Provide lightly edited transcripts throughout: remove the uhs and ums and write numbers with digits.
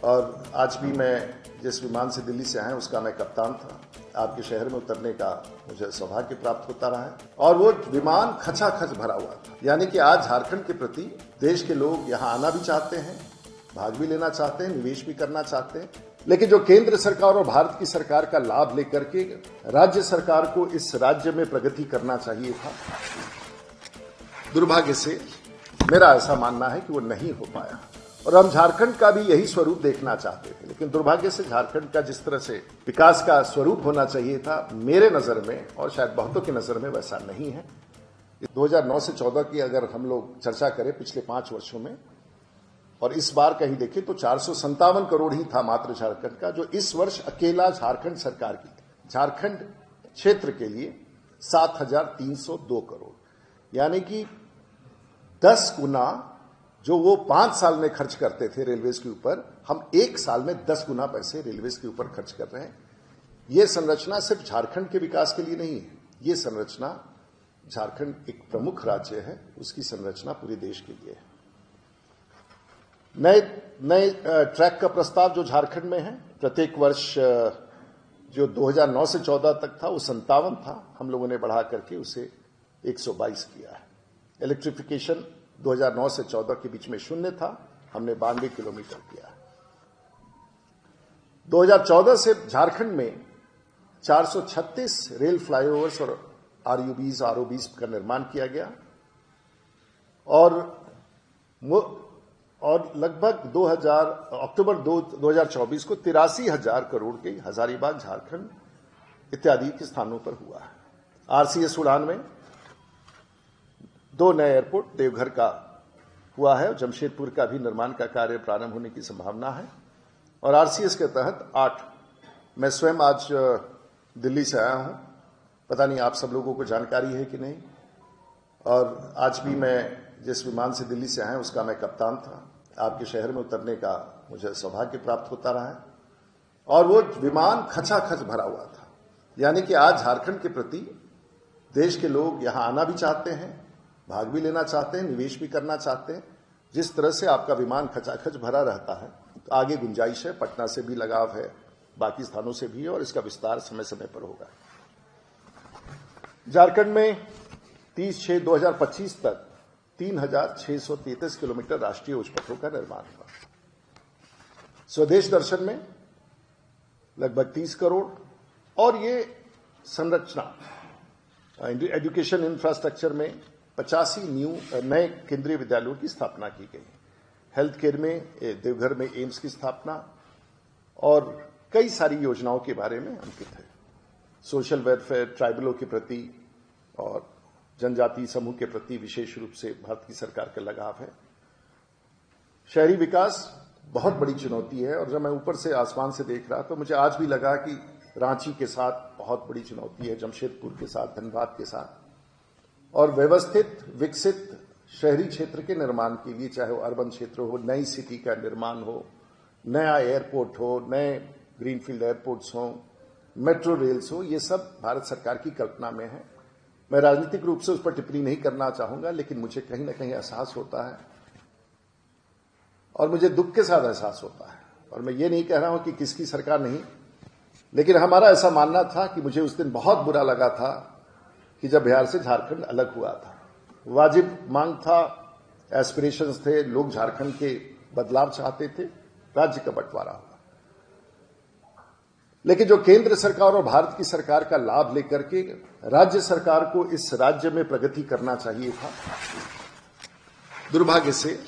और आज भी मैं जिस विमान से दिल्ली से आया उसका मैं कप्तान था। आपके शहर में उतरने का मुझे सौभाग्य प्राप्त होता रहा है और वो विमान खचाखच भरा हुआ था। यानी कि आज झारखंड के प्रति देश के लोग यहाँ आना भी चाहते हैं, भाग भी लेना चाहते हैं, निवेश भी करना चाहते हैं, लेकिन जो केंद्र सरकार और भारत की सरकार का लाभ लेकर के राज्य सरकार को इस राज्य में प्रगति करना चाहिए था, दुर्भाग्य से मेरा ऐसा मानना है कि वो नहीं हो पाया। और हम झारखंड का भी यही स्वरूप देखना चाहते थे, लेकिन दुर्भाग्य से झारखंड का जिस तरह से विकास का स्वरूप होना चाहिए था, मेरे नजर में और शायद बहुतों की नजर में वैसा नहीं है। 2009 से 14 की अगर हम लोग चर्चा करें पिछले 5 वर्षों में, और इस बार कहीं देखें तो 457 करोड़ ही था मात्र झारखंड का, जो इस वर्ष अकेला झारखंड सरकार की झारखंड क्षेत्र के लिए 7,302 करोड़, यानी कि 10 गुना जो वो 5 साल में खर्च करते थे रेलवेज के ऊपर, हम 1 साल में 10 गुना पैसे रेलवेज के ऊपर खर्च कर रहे हैं। ये संरचना सिर्फ झारखंड के विकास के लिए नहीं है, ये संरचना झारखंड एक प्रमुख राज्य है, उसकी संरचना पूरे देश के लिए है। नए ट्रैक का प्रस्ताव जो झारखंड में है, प्रत्येक वर्ष जो 2009 से 14 तक था वो 57 था, हम लोगों ने बढ़ा करके उसे 122 किया है। इलेक्ट्रिफिकेशन 2009 से 14 के बीच में 0 था, हमने 92 किलोमीटर किया है। 2014 से झारखंड में 436 रेल फ्लाईओवर्स और आरओबीज का निर्माण किया गया और लगभग अक्टूबर 2024 को 83,000 करोड़ के हजारीबाग, झारखंड इत्यादि के स्थानों पर हुआ है। आरसीएस उड़ान में 2 नए एयरपोर्ट देवघर का हुआ है, जमशेदपुर का भी निर्माण का कार्य प्रारंभ होने की संभावना है और आरसीएस के तहत 8। मैं स्वयं आज दिल्ली से आया हूं, पता नहीं आप सब लोगों को जानकारी है कि नहीं, और आज भी मैं जिस विमान से दिल्ली से आया उसका मैं कप्तान था। आपके शहर में उतरने का मुझे सौभाग्य प्राप्त होता रहा है और वो विमान खचाखच भरा हुआ था। यानी कि आज झारखंड के प्रति देश के लोग यहाँ आना भी चाहते हैं, भाग भी लेना चाहते हैं, निवेश भी करना चाहते हैं। जिस तरह से आपका विमान खचाखच भरा रहता है तो आगे गुंजाइश है, पटना से भी लगाव है, बाकी स्थानों से भी है और इसका विस्तार समय समय पर होगा। झारखंड में 30/6/2025 तक 3,633 किलोमीटर राष्ट्रीय उच्च पथों का निर्माण हुआ। स्वदेश दर्शन में लगभग 30 करोड़ और ये संरचना एजुकेशन इंफ्रास्ट्रक्चर में 85 नए केंद्रीय विद्यालयों की स्थापना की गई। हेल्थ केयर में देवघर में एम्स की स्थापना और कई सारी योजनाओं के बारे में अंकित है। सोशल वेलफेयर, ट्राइबलों के प्रति और जनजातीय समूह के प्रति विशेष रूप से भारत की सरकार का लगाव है। शहरी विकास बहुत बड़ी चुनौती है और जब मैं ऊपर से आसमान से देख रहा तो मुझे आज भी लगा कि रांची के साथ बहुत बड़ी चुनौती है, जमशेदपुर के साथ, धनबाद के साथ, और व्यवस्थित विकसित शहरी क्षेत्र के निर्माण के लिए, चाहे वो अर्बन क्षेत्र हो, नई सिटी का निर्माण हो, नया एयरपोर्ट हो, नए ग्रीनफील्ड एयरपोर्ट्स हो, मेट्रो रेल्स हो, ये सब भारत सरकार की कल्पना में है। मैं राजनीतिक रूप से उस पर टिप्पणी नहीं करना चाहूंगा, लेकिन मुझे कहीं ना कहीं एहसास होता है और मुझे दुख के साथ एहसास होता है। और मैं ये नहीं कह रहा हूं कि किसकी सरकार नहीं, लेकिन हमारा ऐसा मानना था कि मुझे उस दिन बहुत बुरा लगा था कि जब बिहार से झारखंड अलग हुआ था। वाजिब मांग था, एस्पिरेशंस थे, लोग झारखंड के बदलाव चाहते थे, राज्य का बंटवारा हुआ। लेकिन जो केंद्र सरकार और भारत की सरकार का लाभ लेकर के राज्य सरकार को इस राज्य में प्रगति करना चाहिए था, दुर्भाग्य से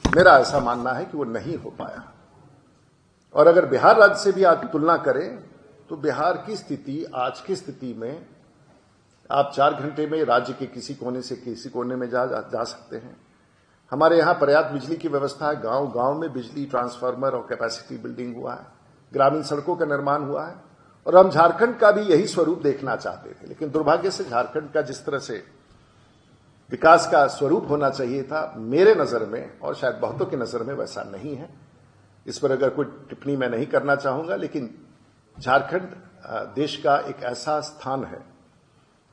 मेरा ऐसा मानना है कि वो नहीं हो पाया। और अगर बिहार राज्य से भी आप तुलना करें तो बिहार की स्थिति आज की स्थिति में आप 4 घंटे में राज्य के किसी कोने से किसी कोने में जा सकते हैं। हमारे यहां पर्याप्त बिजली की व्यवस्था है, गांव गांव में बिजली ट्रांसफार्मर और कैपेसिटी बिल्डिंग हुआ है, ग्रामीण सड़कों का निर्माण हुआ है और हम झारखंड का भी यही स्वरूप देखना चाहते थे। लेकिन दुर्भाग्य से झारखंड का जिस तरह से विकास का स्वरूप होना चाहिए था, मेरे नजर में और शायद बहुतों की नजर में वैसा नहीं है। इस पर अगर कोई टिप्पणी मैं नहीं करना चाहूंगा, लेकिन झारखंड देश का एक ऐसा स्थान है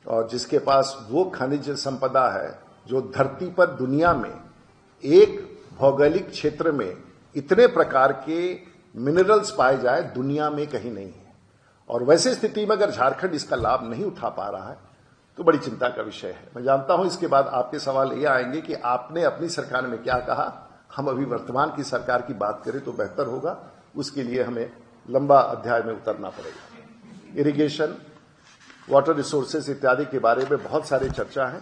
और जिसके पास वो खनिज संपदा है जो धरती पर दुनिया में एक भौगोलिक क्षेत्र में इतने प्रकार के मिनरल्स पाए जाए दुनिया में कहीं नहीं है। और वैसे स्थिति में अगर झारखंड इसका लाभ नहीं उठा पा रहा है तो बड़ी चिंता का विषय है। मैं जानता हूं इसके बाद आपके सवाल ये आएंगे कि आपने अपनी सरकार में क्या कहा। हम अभी वर्तमान की सरकार की बात करें तो बेहतर होगा, उसके लिए हमें लंबा अध्याय में उतरना पड़ेगा। इरिगेशन, वाटर रिसोर्सेज इत्यादि के बारे में बहुत सारी चर्चा है।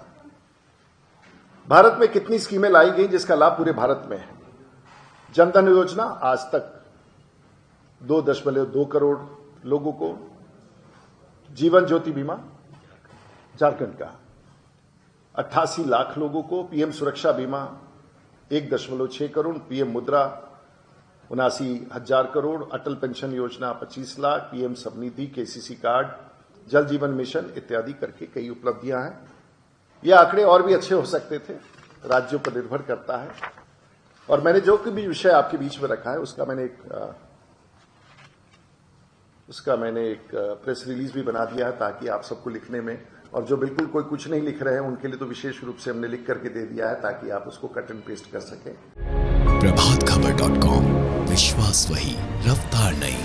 भारत में कितनी स्कीमें लाई गई जिसका लाभ पूरे भारत में है। जनधन योजना आज तक 2.2 करोड़ लोगों को, जीवन ज्योति बीमा झारखंड का 88 लाख लोगों को, पीएम सुरक्षा बीमा 1.6 करोड़, पीएम मुद्रा 79,000 करोड़, अटल पेंशन योजना 25 lakh, PM Svanidhi, KCC card, जल जीवन मिशन इत्यादि करके कई उपलब्धियां हैं। ये आंकड़े और भी अच्छे हो सकते थे, राज्यों पर निर्भर करता है। और मैंने जो भी विषय आपके बीच में रखा है उसका मैंने एक प्रेस रिलीज भी बना दिया है ताकि आप सबको लिखने में, और जो बिल्कुल कोई कुछ नहीं लिख रहे हैं उनके लिए तो विशेष रूप से हमने लिख करके दे दिया है ताकि आप उसको कट एंड पेस्ट कर सकें। प्रभातखबर.com, विश्वास वही, रफ्तार नहीं।